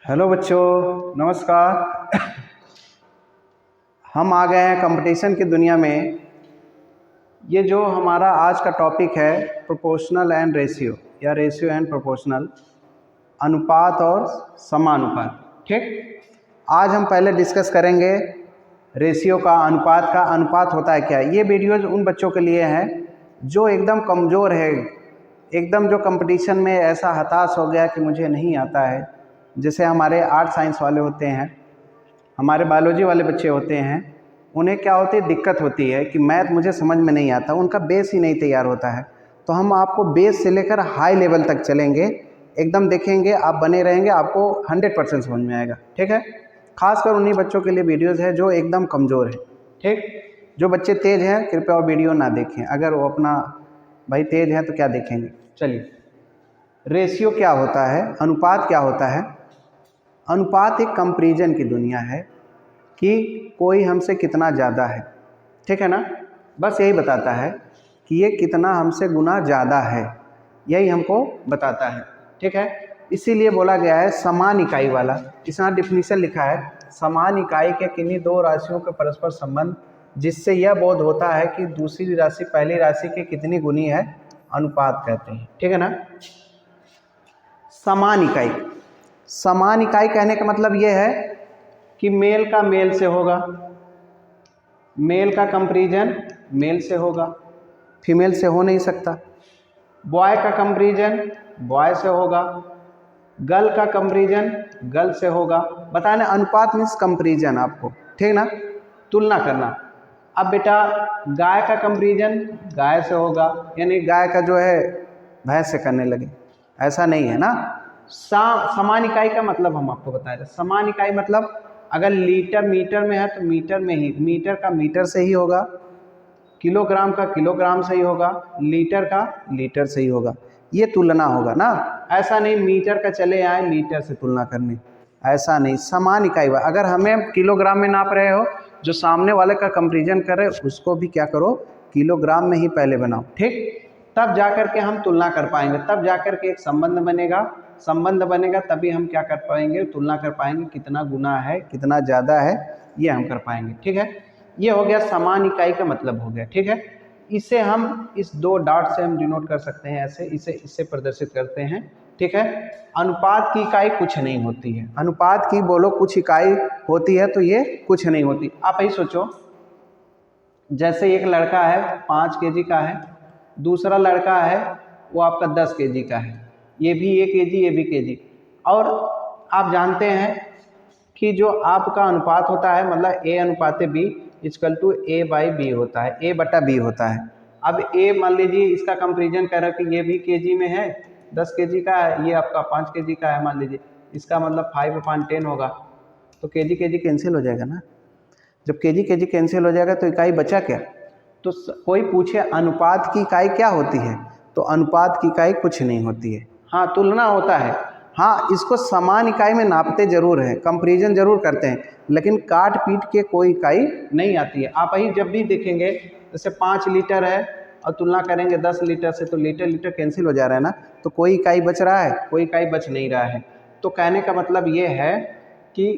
Hello बच्चों, नमस्कार। हम आ गए हैं कंपटीशन की दुनिया में। ये जो हमारा आज का टॉपिक है प्रोपोर्शनल एंड रेशियो या रेशियो एंड प्रोपोर्शनल, अनुपात और समानुपात। ठीक, आज हम पहले डिस्कस करेंगे रेशियो का, अनुपात का। अनुपात होता है क्या। ये वीडियोज उन बच्चों के लिए हैं जो एकदम कमज़ोर है, एकदम जो कंपटीशन में ऐसा हताश हो गया कि मुझे नहीं आता है। जैसे हमारे आर्ट साइंस वाले होते हैं, हमारे बायोलॉजी वाले बच्चे होते हैं, उन्हें क्या होती है, दिक्कत होती है कि मैथ मुझे समझ में नहीं आता, उनका बेस ही नहीं तैयार होता है। तो हम आपको बेस से लेकर हाई लेवल तक चलेंगे, एकदम देखेंगे, आप बने रहेंगे, आपको 100% समझ में आएगा। ठीक है, खासकर उन्हीं बच्चों के लिए वीडियोज़ है जो एकदम कमज़ोर है। ठीक, जो बच्चे तेज़ हैं कृपया वो वीडियो ना देखें। अगर वो अपना भाई तेज़ हैं तो क्या देखेंगे। चलिए, रेशियो क्या होता है, अनुपात क्या होता है। अनुपात एक कंपैरिजन की दुनिया है कि कोई हमसे कितना ज़्यादा है। ठीक है ना, बस यही बताता है कि ये कितना हमसे गुना ज़्यादा है, यही हमको बताता है। ठीक है, इसीलिए बोला गया है समान इकाई वाला। इसमें डिफिनीशन लिखा है, समान इकाई के किन्हीं दो राशियों के परस्पर संबंध जिससे यह बोध होता है कि दूसरी राशि पहली राशि की कितनी गुनी है, अनुपात कहते हैं। ठीक है ना। समान इकाई, समान इकाई कहने का मतलब ये है कि मेल का मेल से होगा, मेल का कंपैरिजन मेल से होगा, फीमेल से हो नहीं सकता। बॉय का कंपैरिजन बॉय से होगा, गर्ल का कंपैरिजन गर्ल से होगा। बताना अनुपात मीन्स कंपैरिजन आपको, ठीक ना, तुलना करना। अब बेटा गाय का कंपैरिजन गाय से होगा, यानी गाय का जो है भैंस से करने लगे, ऐसा नहीं है ना। समान इकाई का मतलब हम आपको बताएं, समान इकाई मतलब अगर लीटर मीटर में है तो मीटर में ही, मीटर का मीटर से ही होगा, किलोग्राम का किलोग्राम से ही होगा, लीटर का लीटर से ही होगा। ये तुलना होगा ना, ऐसा नहीं मीटर का चले आए लीटर से तुलना करने, ऐसा नहीं। समान इकाई, अगर हमें किलोग्राम में नाप रहे हो, जो सामने वाले का कंपैरिजन कर रहे हो उसको भी क्या करो, किलोग्राम में ही पहले बनाओ। ठीक, तब जाकर के हम तुलना कर पाएंगे, तब जाकर के एक संबंध बनेगा। संबंध बनेगा तभी हम क्या कर पाएंगे, तुलना कर पाएंगे, कितना गुना है, कितना ज़्यादा है, ये हम कर पाएंगे। ठीक है, ये हो गया समान इकाई का मतलब हो गया। ठीक है, इसे हम इस दो डॉट से हम डिनोट कर सकते हैं, ऐसे इसे इससे प्रदर्शित करते हैं। ठीक है, अनुपात की इकाई कुछ नहीं होती है, अनुपात की बोलो कुछ इकाई होती है तो ये कुछ नहीं होती। आप ही सोचो, जैसे एक लड़का है 5 केजी का है, दूसरा लड़का है वो आपका 10 केजी का है, ये भी 1 केजी ये भी केजी। और आप जानते हैं कि जो आपका अनुपात होता है, मतलब A अनुपात B इक्वल टू A/B होता है, A/B होता है। अब A मान लीजिए इसका कंपैरिजन कर रहा है कि ये भी केजी में है, 10 केजी का है, ये आपका 5 केजी का है मान लीजिए, इसका मतलब 5/10 होगा, तो केजी केजी कैंसिल हो जाएगा ना। जब केजी केजी कैंसिल हो जाएगा तो इकाई बचा क्या। तो कोई पूछे अनुपात की इकाई क्या होती है, तो अनुपात की इकाई कुछ नहीं होती है। हाँ, तुलना होता है, हाँ, इसको समान इकाई में नापते जरूर हैं, कंपैरिजन जरूर करते हैं, लेकिन काट पीट के कोई इकाई नहीं आती है। आप ही जब भी देखेंगे, जैसे 5 लीटर है और तुलना करेंगे 10 लीटर से, तो लीटर लीटर कैंसिल हो जा रहा है ना, तो कोई इकाई बच रहा है, कोई इकाई बच नहीं रहा है। तो कहने का मतलब ये है कि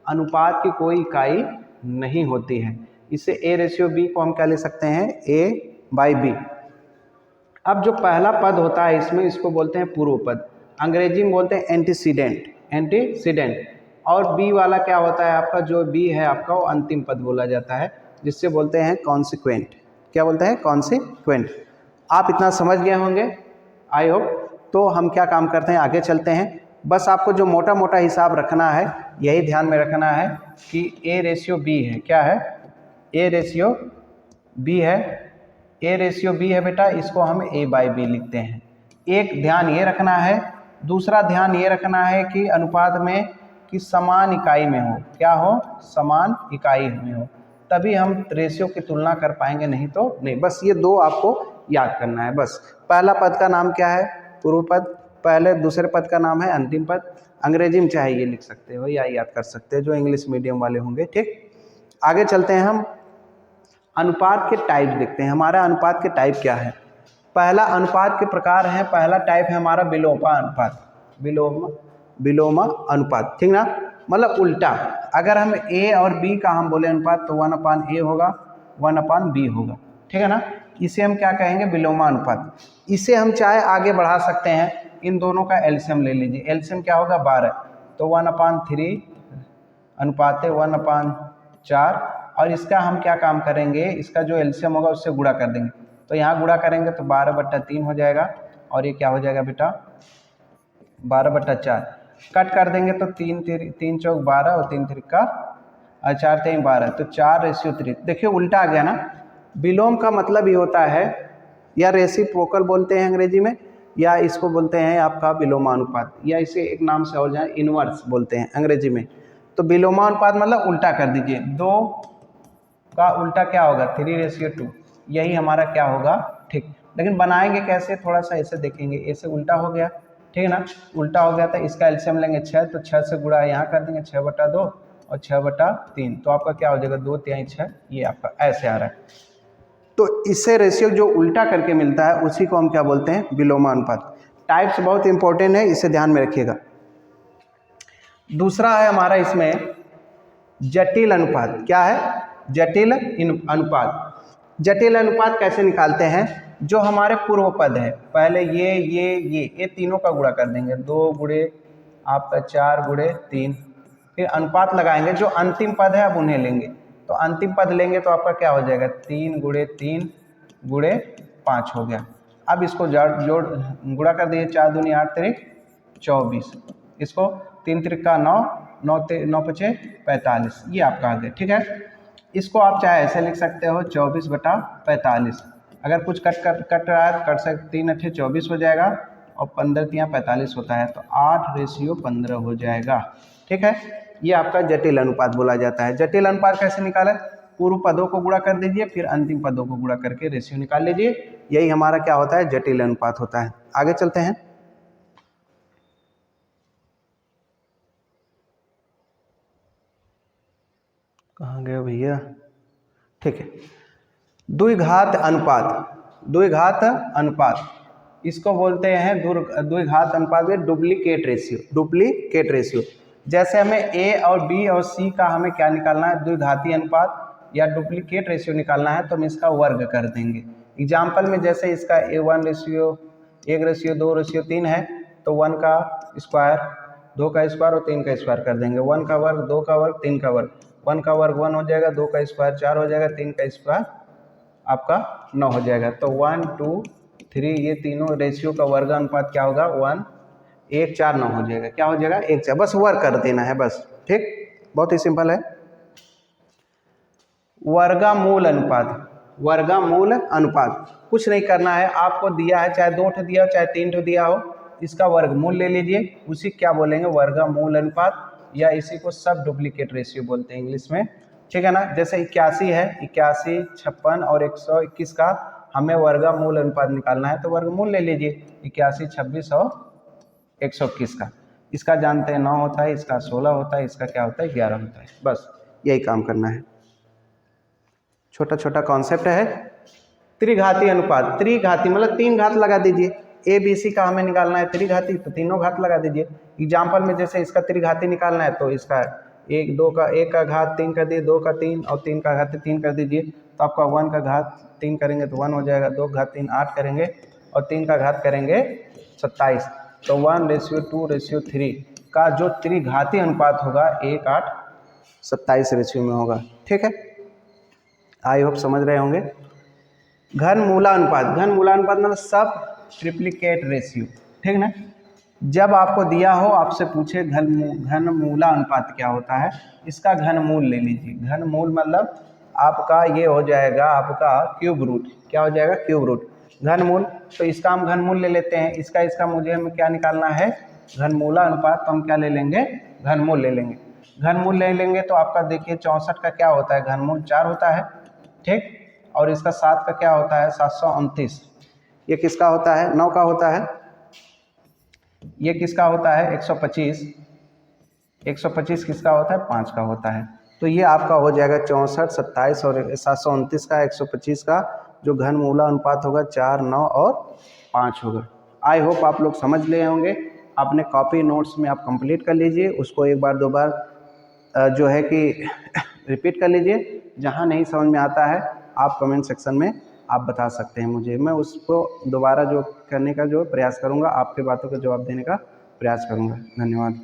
अनुपात की कोई इकाई नहीं होती है। इससे A/B को हम क्या ले सकते हैं, A/B। अब जो पहला पद होता है इसमें, इसको बोलते हैं पूर्व पद, अंग्रेजी में बोलते हैं एंटीसीडेंट, एंटीसीडेंट। और B वाला क्या होता है आपका, जो B है आपका वो अंतिम पद बोला जाता है, जिससे बोलते हैं कॉन्सिक्वेंट। क्या बोलते हैं, कॉन्सिक्वेंट। आप इतना समझ गए होंगे आई होप। तो हम क्या काम करते हैं, आगे चलते हैं। बस आपको जो मोटा मोटा हिसाब रखना है यही ध्यान में रखना है कि A/B है, क्या है, A/B है, A/B है बेटा, इसको हम A/B लिखते हैं। एक ध्यान ये रखना है, दूसरा ध्यान ये रखना है कि अनुपात में कि समान इकाई में हो, क्या हो, समान इकाई में हो, तभी हम रेशियो की तुलना कर पाएंगे, नहीं तो नहीं। बस ये दो आपको याद करना है बस। पहला पद का नाम क्या है, पूर्व पद, पहले दूसरे पद का नाम है अंतिम पद। अंग्रेजी में चाहे ये लिख सकते हो या याद कर सकते हो जो इंग्लिश मीडियम वाले होंगे। ठीक, आगे चलते हैं, हम अनुपात के टाइप देखते हैं। हमारा अनुपात के टाइप क्या है। पहला अनुपात के प्रकार है, पहला टाइप है हमारा विलोमा अनुपात। विलोम विलोमा अनुपात, ठीक ना। मतलब उल्टा, अगर हम A और B का हम बोले अनुपात तो 1/A होगा, 1/B होगा, ठीक है ना। इसे हम क्या कहेंगे, विलोमा अनुपात। इसे हम चाहे आगे बढ़ा सकते हैं, इन दोनों का एलसीएम ले लीजिए। एलसीएम क्या होगा, 12, तो 1/3 अनुपात 1/4, और इसका हम क्या काम करेंगे, इसका जो एलसीएम होगा उससे गुणा कर देंगे। तो यहाँ गुणा करेंगे तो 12/3 हो जाएगा, और ये क्या हो जाएगा बेटा, 12/4। कट कर देंगे तो 3 चौक 12 और 3 तिरिका 4 3 12, तो 4:3। देखिए उल्टा आ गया ना। विलोम का मतलब ये होता है, या रेसिप्रोकल बोलते हैं अंग्रेजी में, या इसको बोलते हैं आपका विलोमानुपात, या इसे एक नाम से और जाए इनवर्स बोलते हैं अंग्रेजी में। तो विलोमानुपात मतलब उल्टा कर दीजिए, 2 का उल्टा क्या होगा, 3:2, यही हमारा क्या होगा, ठीक। लेकिन बनाएंगे कैसे, थोड़ा सा ऐसे देखेंगे। ऐसे उल्टा हो गया, ठीक है ना, उल्टा हो गया, तो इसका एलसीएम लेंगे 6, तो 6 से गुणा यहाँ कर देंगे, 6/2 और 6/3, तो आपका क्या हो जाएगा, 2 3 6, ये आपका ऐसे आ रहा है। तो इससे रेशियो जो उल्टा करके मिलता है उसी को हम क्या बोलते हैं, विलोमानुपात। टाइप्स बहुत इंपॉर्टेंट है, इसे ध्यान में रखिएगा। दूसरा है हमारा इसमें जटिल अनुपात। क्या है, जटिल अनुपात। जटिल अनुपात कैसे निकालते हैं, जो हमारे पूर्व पद है, पहले ये तीनों का गुणा कर देंगे, 2 गुणे आपका 4 गुणे 3, फिर अनुपात लगाएंगे, जो अंतिम पद है अब उन्हें लेंगे। तो अंतिम पद लेंगे तो आपका क्या हो जाएगा, 3 गुणे 3 गुणे 5 हो गया। अब इसको जोड़ गुणा कर दिए, 4 दूनी 8 तिरिक 24, इसको 3 तिरिका 9, 9 5 45, ये आपका आ गया, ठीक है। इसको आप चाहे ऐसे लिख सकते हो, 24/45। अगर कुछ कट रहा है तो कट सकते, 3 8 24 हो जाएगा, और 15 3 45 होता है, तो 8:15 हो जाएगा, ठीक है। ये आपका जटिल अनुपात बोला जाता है। जटिल अनुपात कैसे निकालें, पूर्व पदों को गुणा कर दीजिए, फिर अंतिम पदों को गुणा करके रेशियो निकाल लीजिए, यही हमारा क्या होता है, जटिल अनुपात होता है। आगे चलते हैं। कहाँ गए भैया, ठीक है। द्विघात अनुपात, द्विघात अनुपात इसको बोलते हैं द्विघात अनुपात में डुप्लीकेट रेशियो, डुप्लीकेट रेशियो। जैसे हमें A और B और C का हमें क्या निकालना है, द्विघाती अनुपात या डुप्लीकेट रेशियो निकालना है, तो हम इसका वर्ग कर देंगे। एग्जाम्पल में जैसे इसका A1 रेशियो 1:2:3 है, तो 1 का स्क्वायर 2 का स्क्वायर और 3 का स्क्वायर कर देंगे। 1 का वर्ग 2 का वर्ग 3 का वर्ग, 1 का वर्ग 1 हो जाएगा, 2 का स्क्वायर 4 हो जाएगा, 3 का स्क्वायर आपका 9 हो जाएगा। तो 1 2 3 ये तीनों रेशियो का वर्ग अनुपात क्या होगा, 1 1 4 9 हो जाएगा। क्या हो जाएगा, 1 4, बस वर्ग कर देना है बस, ठीक, बहुत ही सिंपल है। वर्गमूल अनुपात, वर्गमूल अनुपात कुछ नहीं करना है, आपको दिया है, चाहे 2 ठो दिया हो चाहे 3 ठो दिया हो, इसका वर्गमूल ले लीजिए, उसी क्या बोलेंगे, वर्गमूल अनुपात, या इसी को सब डुप्लीकेट रेशियो बोलते हैं इंग्लिश में, ठीक है ना। जैसे 81 है, 81 56 और 121 का हमें वर्गमूल अनुपात निकालना है, तो वर्गमूल ले लीजिए, 81 26 और 121 का। इसका जानते हैं 9 होता है, इसका 16 होता है, इसका क्या होता है 11 होता है, बस यही काम करना है, छोटा छोटा कॉन्सेप्ट है। त्रिघाती अनुपात, त्रिघाती मतलब 3 घात लगा दीजिए, ABC का हमें निकालना है त्रिघाती, तो तीनों घात लगा दीजिए। एग्जाम्पल में जैसे इसका त्रिघाती निकालना है, तो इसका 1 का घात 3 कर दिए, 2 का 3 और 3 का घात 3 कर दीजिए, तो आपका 1 का घात 3 करेंगे तो 1 हो जाएगा, 2 का घात 3 8 करेंगे, और 3 का घात करेंगे 27, तो 1:2:3 का जो त्रिघाती अनुपात होगा 1 8 27 रेशियो में होगा, ठीक है। आई होप समझ रहे होंगे। घनमूलानुपात, घनमूलानुपात मतलब सब ट्रिप्लिकेट रेशियो, ठीक ना। जब आपको दिया हो, आपसे पूछे घनमूलानुपात क्या होता है, इसका घनमूल ले लीजिए। घनमूल मतलब आपका ये हो जाएगा आपका क्यूब रूट, क्या हो जाएगा, क्यूब रूट। घनमूल, तो इसका हम घनमूल ले लेते हैं, इसका मुझे हमें क्या निकालना है, घनमूलानुपात, तो हम क्या ले लेंगे, घनमूल ले लेंगे। घनमूल ले लेंगे तो आपका देखिए 64 का क्या होता है, घनमूल 4 होता है, ठीक, और इसका 7 का क्या होता है, 729। ये किसका होता है, 9 का होता है, ये किसका होता है 125, 125 किसका होता है, 5 का होता है। तो ये आपका हो जाएगा 64 27 और 729 का 125 का जो घनमूला अनुपात होगा 4 9 और 5 होगा। आई होप आप लोग समझ ले होंगे। अपने कॉपी नोट्स में आप कंप्लीट कर लीजिए, उसको एक बार दो बार जो है कि रिपीट कर लीजिए। जहाँ नहीं समझ में आता है आप कमेंट सेक्शन में आप बता सकते हैं मुझे, मैं उसको दोबारा जो करने का जो प्रयास करूँगा, आपके बातों का जवाब देने का प्रयास करूँगा। धन्यवाद।